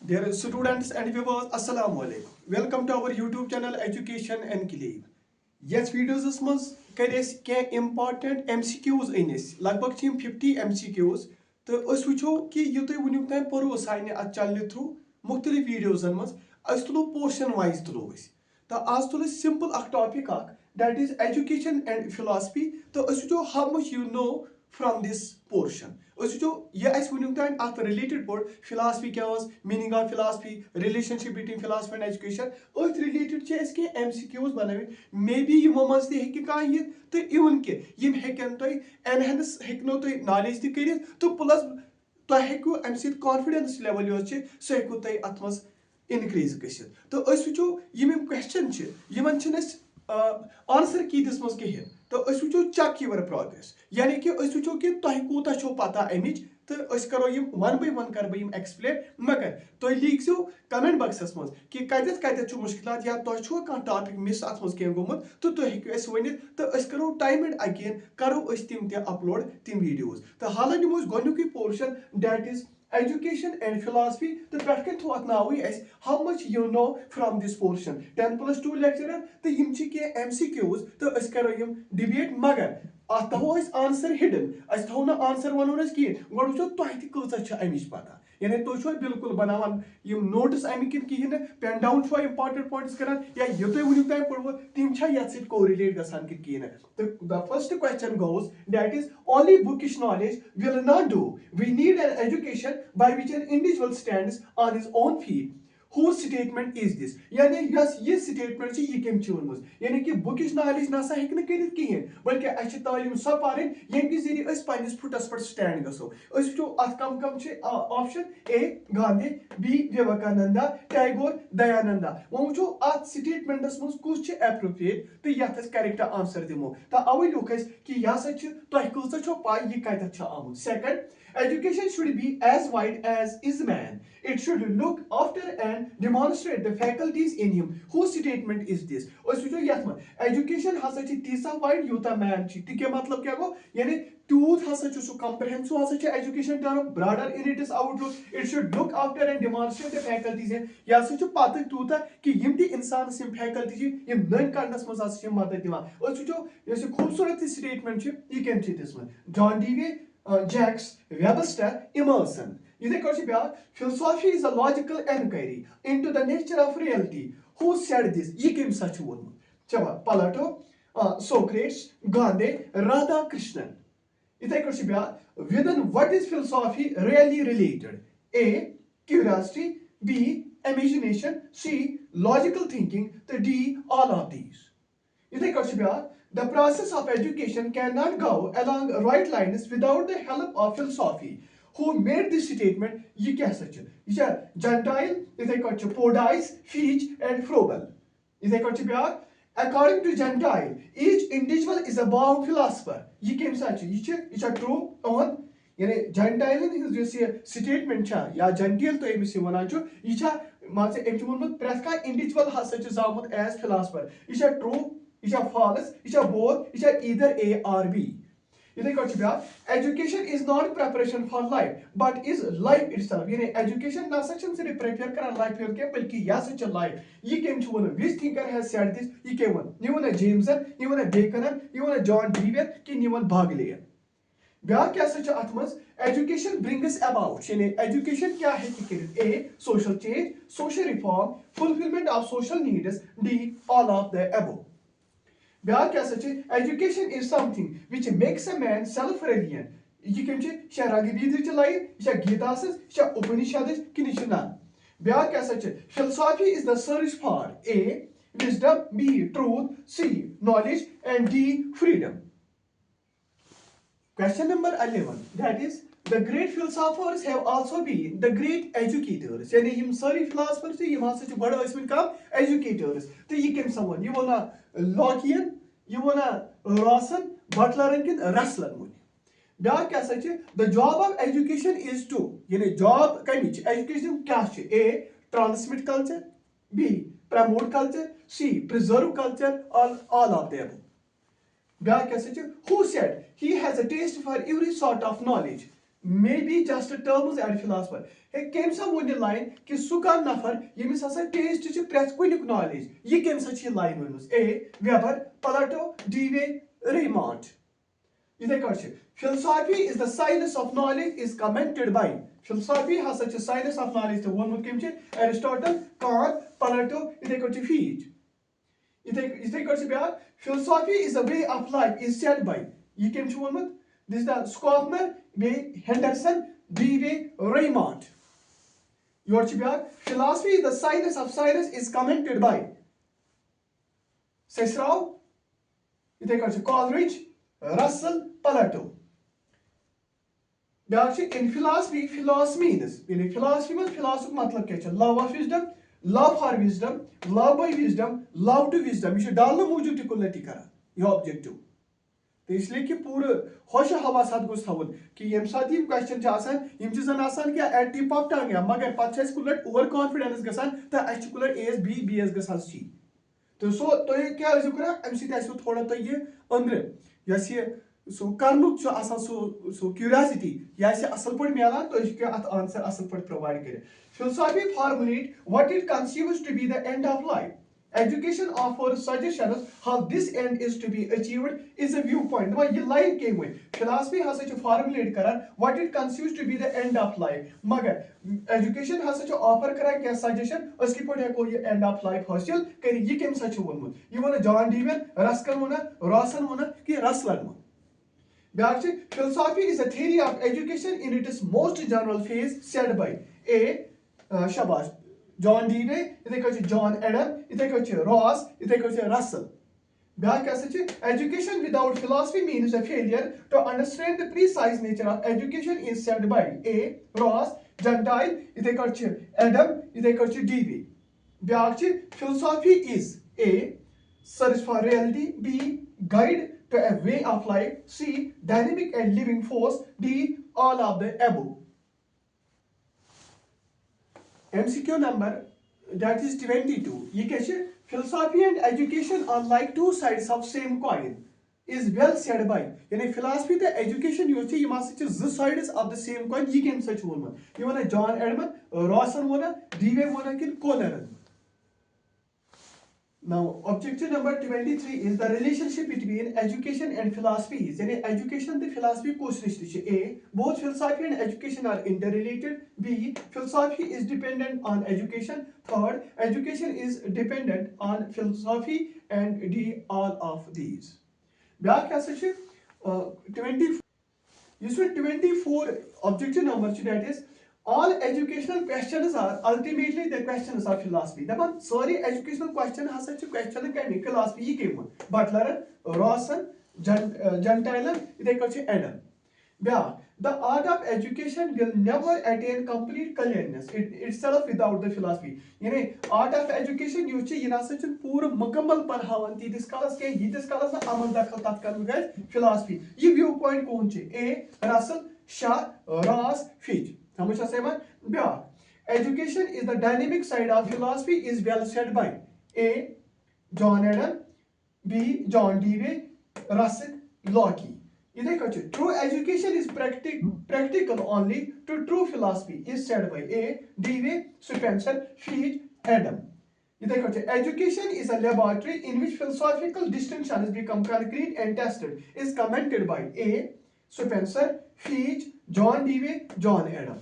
Dear students and viewers, Assalamu alaikum. Welcome to our YouTube channel Education Enclave. Yes, videos mans करेस के important MCQs इनिस लगभग छिम 50 MCQs तो अस वुचो कि ये तो वुनिक ताम परो साइने अत चलने थ्रू मुख्तलिफ वीडियोस मस अस तुलो पोर्शन वाइज तुलो अस तो आज तुलो सिंपल अख टॉपिक अख that is education and philosophy तो अस वुचो how much you know from this portion अस वुचो ये अस वुनिक ताम अत related port philosophy क्या was meaning of philosophy relationship between philosophy and education अत related छ अस के MCQs बनावित maybe यमो मस ते हेकि का ये तो इवन के यम हेकन तो enhance हेकनो तो knowledge ते करित तो plus तो हेकु अम सित confidence level यो छ सो हेकु तो अत मस increase गसित तो अस वुचो यम question छ यमन छनस आंसर की दिस मस कहिन तो अस वुचो check your progress यानी कि अस वुचो कि तोह कोता छो पता अमिच तो अस करो यम वन बाय वन कर बय एक्सप्लेन मगर तो लिखो कमेंट बॉक्सस मस कि कतत कतत छु मुश्किलात या तो छु का टॉपिक मिस अत मस के गोमत तो हेकु अस वनित तो अस करो टाइम एंड अगेन करो अस तिम ते अपलोड तिम वीडियोस तो हाल निमोस गोनुकी portion that is education and philosophy the practical thought now is how much you know from this portion 10+2 lecturer the yim chi ke MCQs तो अस करो यम debate मगर अत थो अस आंसर हिडन अस थो ना आंसर वनोनस की गोड छो तोह ति कचा छ अमिच पता यानी तो छो बिल्कुल बनावन यम नोट्स अमिक किन पेन डाउन छो इंपोर्टेंट पॉइंट्स करन या ये तो वुनिक टाइम पढ़ो तिम छ यत सिट कोरिलेट गसान किन तो the first question goes that is only bookish knowledge will not do we need an education by which an individual stands on his own feet whose statement is this यानी yes ये statement छी ये केम चोनमस यानी कि bookish knowledge ना सा हेक न करित किन बल्कि अच्छ तालीम सा पारिन यम कि जरी अस पन्निस फुटस पर स्टैंड गसो अस जो अत कम छ option A Gandhi B Vivekananda Tagore Dayananda वो जो अत स्टेटमेंटस मस कुछ छ एप्रोप्रिएट तो यत अस करेक्ट आंसर दिमो तो अवै लुकस कि यासा छ तो कसा छ पाई ये कत छ आमु second education should be as wide as is man it should look after and demonstrate the faculties in him whose statement is this अस वुचो यत मन education हसा छ तीसा wide युता man छ ति के मतलब क्या गो यानी tooth हसा छ सु comprehensive हसा छ education term broader in its outlook it should look after and demonstrate the faculties in या हसा छ पत तूता कि यम ति इंसान सिम faculty छ यम नन करनस मस हसा छ मदद दिवा अस वुचो यस खूबसूरत स्टेटमेंट छ ये केम छ दिस मन John डीवे Jacques, Webster, Emerson. Philosophy is a logical inquiry into the nature of reality. Who said this? Ye came such one. Chaba, Plato, Socrates, Gandhi, Radha Krishnan. Within what is philosophy really related? A. Curiosity. B. Imagination. C. Logical thinking. D. All of these. The process of education cannot go along right lines without the help of philosophy. Who made this statement? Ye kya sach? Ye Gentile, Fordyce, Fichte, and Froebel. According to Gentile, each individual is a born philosopher. Ye came such. Ye true on. यानी Gentile in this statement cha या Gentile तो amiss वनान छु ये cha मान से M छु प्रैथ का individual has such जामुत as philosopher. ये true is a false, is a both, is a either A or B. Education is not preparation for life, but is life itself. Education na section se prepare kara life ke balki ya such a life. Ye came to one. Which thinker has said this? Ye came one. You want a Jameson, you want a Bacon, you want a John Dewey, ki you want Bagley. Bya kya such atmas? Education brings about. Education kya hai ki A. Social change, social reform, fulfillment of social needs. D. All of the above. Education is something which makes a man self-reliant. You can say, philosophy is the search for A. Wisdom, B. Truth, C. Knowledge, and D. Freedom. Question number 11. That is, the great philosophers have also been the great educators. Yani yim sari philosophers yim hasa ch bada ismin kam educators. So you can someone you wanna Lockean, you wanna Rawson, Butler and Russell muni. The job of education is to yani job kaimich education kya che A. Transmit culture, B. Promote culture, C. Preserve culture, all of the above. Who said he has a taste for every sort of knowledge? maybe just terms and philosopher. Hey, came some one line कि सुका नफर ये miss हसा taste ची press कोई knowledge ये came such a line one A. Weber, Plato, D.V. Raymond. Philosophy is the science of knowledge is commented by. Philosophy has such a science of knowledge. The one who Aristotle, Kant, Plato, feet. Philosophy is a way of life is said by. You came to one. This is the Scoffner, B. Henderson, D.V. Raymond. Your philosophy is the science of science is commented by. Cicero, Coleridge, Russell, Plato. In philosophy, philosophy means philosophy means love of wisdom, love for wisdom, love by wisdom, love to wisdom. You should डालना मौजूद टिकुलटी करा ये objective तो इसलिए कि पूरे होश हवास हाथ गुस थावन कि यम साथ यम क्वेश्चन आसान यम चीजन आसान कि एट टिप ऑफ टंग या मगर पछ छ कुलट ओवर कॉन्फिडेंस गसान त अछ कुलट एस बी एस गसान सी तो सो तो क्या इस कुरा एमसी आसो थोड़ा तो ये अंदर यस ये सो करनुक छ आसान सो क्यूरियोसिटी या से असल पड मेला तो इसके आंसर असल पड प्रोवाइड करे philosophy formulate what it conceives to be the end of life. Education offers suggestions how this end is to be achieved is a viewpoint. Now, ये line came with philosophy has such a formulate करा what it conceives to be the end of life. मगर education has such a offer करा क्या suggestion उसकी पढ़े को ये end of life हासिल करी ये केम सच वोन ये वोना जॉन डीवन रस्कन वोना रॉसन वोना कि रसलन वोना. Philosophy is a theory of education in its most general phase said by A. Shabash, John Dewey, John Adam, Ross, Russell. Education without philosophy means a failure to understand the precise nature of education is said by A. Ross, Gentile, Adam, Dewey. Philosophy is A. Search for reality, B. Guide to a way of life, C. Dynamic and living force, D. All of the above. MCQ number that is 22. ये क्या है? Philosophy and education are like two sides of same coin. Is well said by. यानी philosophy तो education यो ची ये मास ची two sides of the same coin. ये केम सच वोन ये वना John Edmund, Rawson वना, Dewey वना किन Conner. Now, objective number 23 is the relationship between education and philosophy. Yani education and philosophy co-exist. A. Both philosophy and education are interrelated. B. Philosophy is dependent on education. Third, education is dependent on philosophy. And D. All of these. Back as 24. This 24 objective number that is. All educational questions are ultimately the questions of philosophy. Daban sorry educational question has such a question can philosophy ये came Butler, Rawson, Gentile, Adam. Yeah, the art of education will never attain complete clearness itself without the philosophy. यानी art of education you चे ये ना सच पूरा मुकम्मल पढ़ावन थी this class के ये this class ना अमल दखल तात कर गए philosophy. ये viewpoint कौन चे A. Russell, Shaw, Ross, Fitch. Education is the dynamic side of philosophy is well said by A. John Adam, B. John Dewey, Russell, Locke. True education is practical only to true philosophy is said by A. Dewey, Spencer, Fitch, Adam. Education is a laboratory in which philosophical distinctions become concrete and tested is commented by A. Spencer, Fitch, John Dewey, John Adam.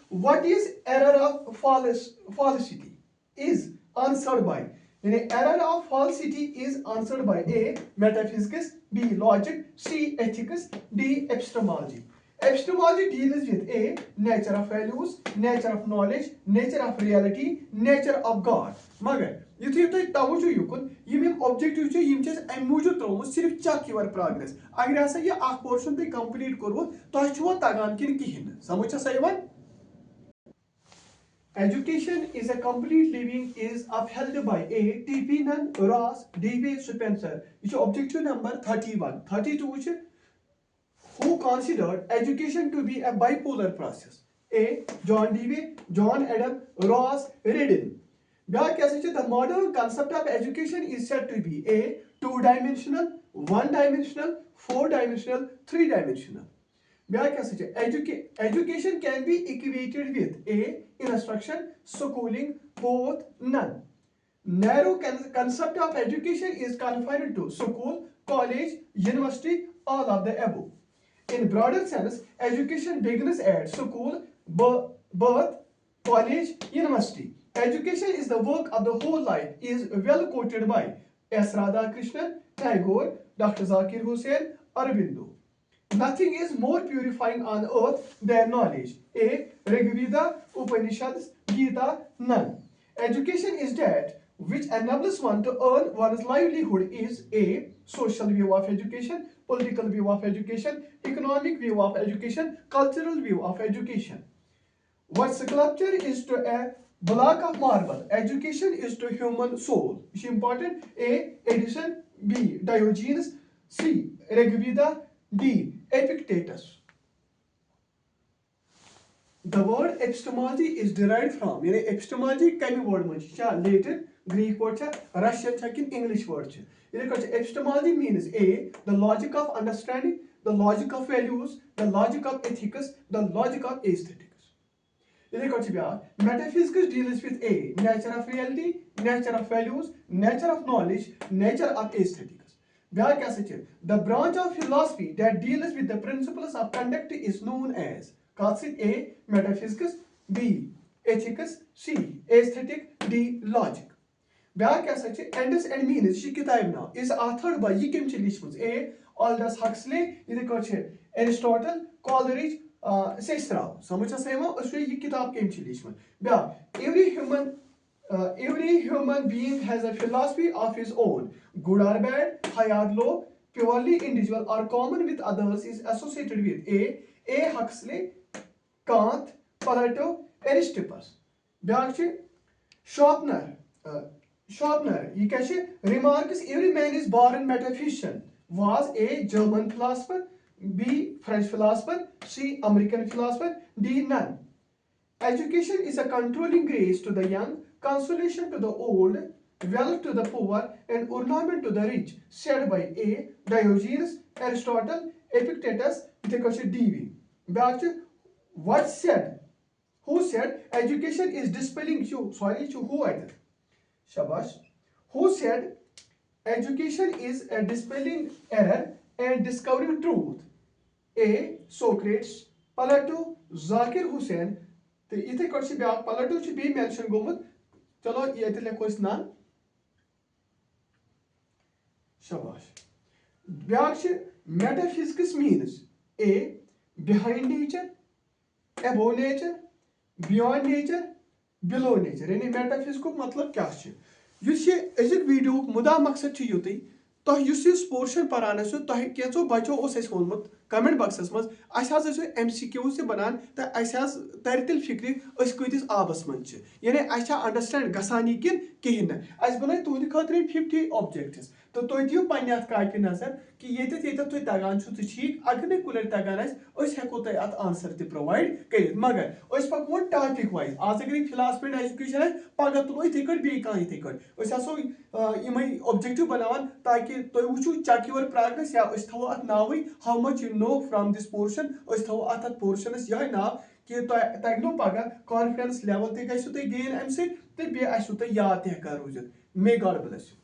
What is error of falsity is answered by. Error of falsity is answered by A. Metaphysics, B. Logic, C. Ethics, D. Epistemology. Epistemology deals with A. Nature of values, nature of knowledge, nature of reality, nature of God. Magar युथी तो तवज्जो युकुन यम objective छ यम छ अम मौजूद त्रोम सिर्फ check your progress अगर हसा ये अख पोर्शन ते कंप्लीट करो तो छो तगान किन किहिन समझ छ सहीवन Education is a complete living is upheld by A. T.P. Nunn, Ross, D.V. Spencer. This is objective number 31. 32 which who considered education to be a bipolar process. A. John Dewey, John Adam, Ross, Reddin. The modern concept of education is said to be A. Two-dimensional, one-dimensional, four-dimensional, three-dimensional. Education can be equated with A. Instruction, schooling, both, none. Narrow concept of education is confined to school, college, university, all of the above. In broader sense, education begins at school, birth, college, university. Education is the work of the whole life, is well quoted by S. Radhakrishnan, Tagore, Dr. Zakir Hussain, Aurobindo. Nothing is more purifying on earth than knowledge. A. Rigveda, Upanishads, Gita, none. Education is that which enables one to earn one's livelihood is A. Social view of education, political view of education, economic view of education, cultural view of education. What sculpture is to a block of marble, education is to human soul. Is important? A. Edison, B. Diogenes, C. Rigveda, D. Epictetus. The word epistemology is derived from, epistemology kami word man cha Latin, Greek word cha, Russian cha kin English word cha. Epistemology means A. The logic of understanding, the logic of values, the logic of ethics, the logic of aesthetics. Metaphysics deals with A. Nature of reality, nature of values, nature of knowledge, nature of aesthetics. The branch of philosophy that deals with the principles of conduct is known as A. Metaphysics, B. Ethics, C. Aesthetic, D. Logic. Ends and Means is authored by A. Aldous Huxley, Aristotle, Coleridge, Cicero. Every human being has a philosophy of his own. Good or bad, high or low, purely individual or common with others is associated with A. Huxley, Kant, Plato, Aristippus. Schopenhauer. Remarks every man is born metaphysician. Was A. German philosopher, B. French philosopher, C. American philosopher, D. None. Education is a controlling grace to the young, consolation to the old, wealth to the poor, and ornament to the rich, said by A. Diogenes, Aristotle, Epictetus, D.V. What said? Who said education is dispelling you? Sorry, who I did? Shabash. Who said education is a dispelling error and discovering truth? A. Socrates, Plato, Zakir Hussain. तो इथे कौन back Plato ची भी mention गोमुत चलो ये इथे लेखो इस नाम शाबाश ब्याक ची metaphysics means A. Behind nature, above nature, beyond nature, below nature. यानी metaphysics को मतलब क्या ची युस ये अजिक वीडियो मुदा मकसद ची युती तो युस इस पोर्शन पराने सो तो केंचो बचो ओस एस वोनमुत कमेंट बॉक्सस मज अस MCQ से बनान तो अस तरतिल फिक्र अस कतिस आबस मन यानी अस अंडरस्टैंड गसान यह किन कहीं अस बनाए तुंद खतर 50 ऑब्जेक्ट्स तो तुम दियो पन्ने अत कापी नजर कि ये तुम तगान तो ठीक अगर नहीं कुल तगान हेको तुम अत आंसर तक प्रोवाइड कर मगर पको टॉपिक वाइज आज अगर फिलॉसफी एंड एजुकेशन पगह तुलो इथे कट बे कह इथे कट आसो इमे ऑब्जेक्टिव बनावान ताकि तुम वो चेक योर प्रोग्रेस या थो अत now how much you know from this portion थो अत पोर्शनस यह नाव कि तगनो पगह कॉन्फिडेंस लेवल तक गेन अम सो याद तक रोजित मे गॉड ब्लेस यू